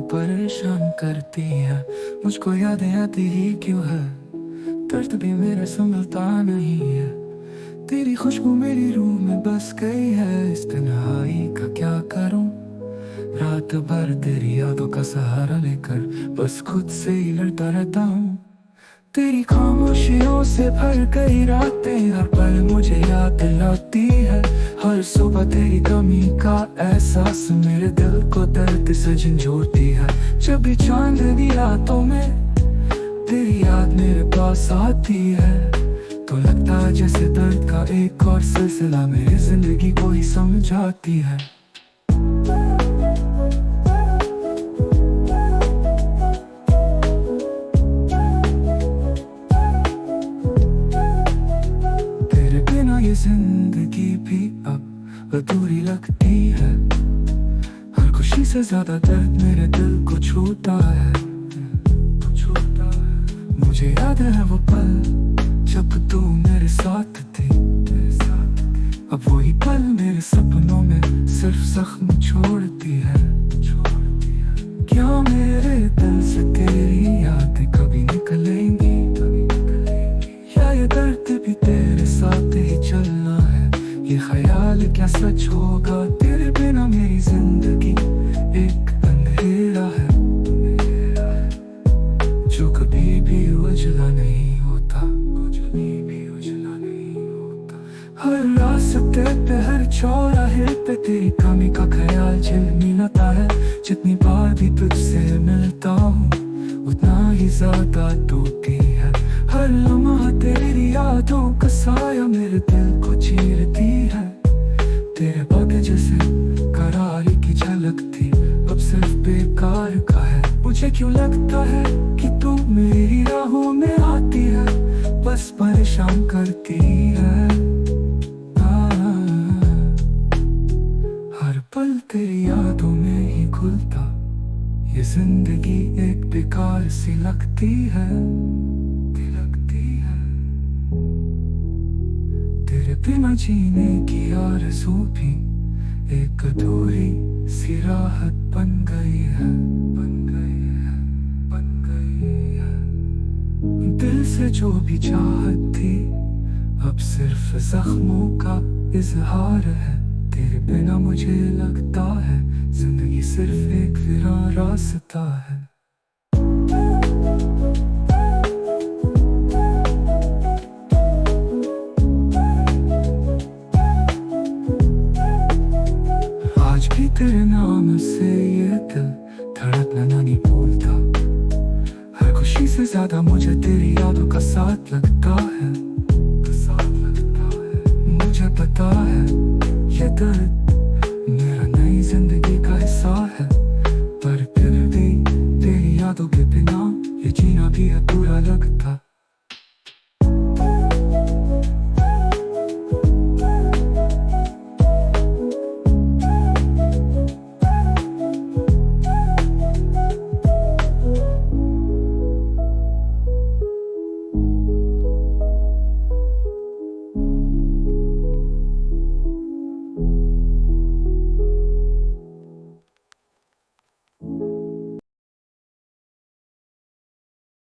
परेशान करती है। मुझको यादें आती ही क्यों है, दर्द भी मेरे संभलता नहीं है। तेरी खुशबू मेरी रूह में बस गई है, इस तन्हाई का क्या करूं। रात भर तेरी यादों का सहारा लेकर बस खुद से ही लड़ता रहता हूँ। तेरी खामोशियों से भर गई रातें, हर पल मुझे याद दिलाती है। हर सुबह तेरी कमी का एहसास मेरे दिल को दर्द से झंझोड़ती है। जब भी चांदनी रातों में तेरी याद मेरे पास आती है, तो लगता है जैसे दर्द का एक और सिलसिला मेरी जिंदगी को ही समझाती है। तेरे बिना ये जिंदगी भी अब अधूरी लगती है। हर खुशी से ज्यादा दर्द मेरे दिल को छूता है। मुझे याद है वो पल जब तू मेरे साथ थी, अब वही पल मेरे सपनों में सिर्फ जख्म छोड़ती है। क्या मेरे दिल से तेरी यादें कभी निकलेंगी, या ये दर्द भी तेरे साथ ही चलना है। ये ख्याल क्या सच होगा, तेरे बिना मेरी जिंदगी एक अंधेरा है जो कभी भी उजला नहीं होता, हर रास्ते पे हर चौराहे पे तेरी कमी का ख्याल झिलमिलाता है। जितनी बार भी तुझसे मिलता हूँ उतना ही ज्यादा टूटती है। हर लम्हा तेरी यादों का साया मेरे दिल को चीरती है। तेरे बातें जैसे करारी की झलक थी, अब सिर्फ बेकार का है। मुझे क्यों लगता है कि तू मेरी राहों में आती है, बस परेशान करती है। हर पल तेरी यादों में ही खुलता, ये जिंदगी एक बेकार सी लगती है। तेरे बिना जीने की आरज़ू भी एक अधूरी सी राहत बन गई है। दिल से जो भी चाहत थी अब सिर्फ जख्मों का इजहार है। तेरे बिना मुझे लगता है जिंदगी सिर्फ एक वीरान रास्ता है। आज भी तेरे नाम से ये दिल धड़कना नहीं भूलता। हर खुशी से ज्यादा मुझे तेरी यादों का साथ लगता है। मुझे पता है ये दर्द मेरा नई जिंदगी का हिस्सा है, पर फिर भी तेरी यादों के बिना ये जीना भी अधूरा लगता।